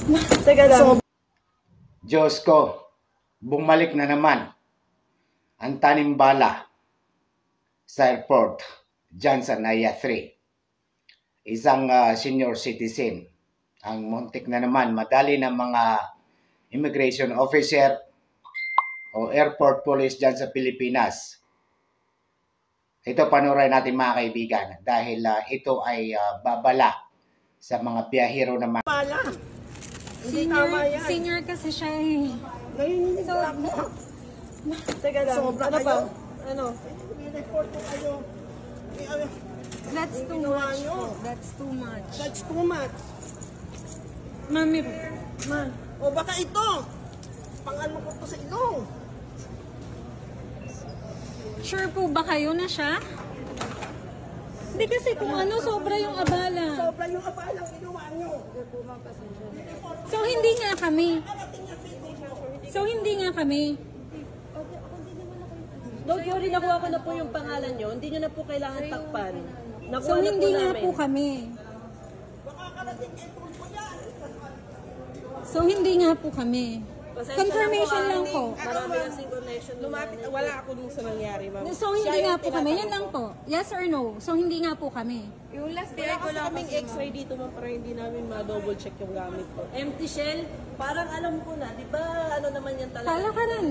Teka lang. Diyos ko, bumalik na naman ang tanimbala sa airport dyan sa Naya 3. Isang senior citizen ang muntik na naman madali ng mga immigration officer o airport police dyan sa Pilipinas. Ito panuray natin mga kaibigan dahil ito ay babala sa mga biyahero naman. Senior kasi siya eh. Naiinig So, ako. Teka lang. Sobra Ano kayo? ba? Ano? I-report ko kayo. that's too much po. That's too much. That's too much. Mami, Ma. O baka ito. Pang-ano ko to sa ilong. sure po ba kayo na siya? Hindi kasi kung ano, sobra yung abala. Sobra yung abalang ginawa nyo. So, hindi nga kami. So, hindi nga kami. Don't worry, nakuha ko na po yung pangalan nyo. Hindi nyo na po kailangan takpan. Nakuha So, na hindi po nga namin. po kami. So, hindi nga po kami. Pasensya Confirmation na lang po, po. Marami kasing connection. Lumapit, wala ako dun sa nangyari, ma'am. So, hindi nga po kami. Yan lang po. Yes or no? So, hindi nga po kami. Yung last day ko lang kaming x-ray dito, ma'am, para hindi namin ma-double check yung gamit ko. Empty shell, parang alam ko na, di ba ano naman yan talaga? Kala ka rin.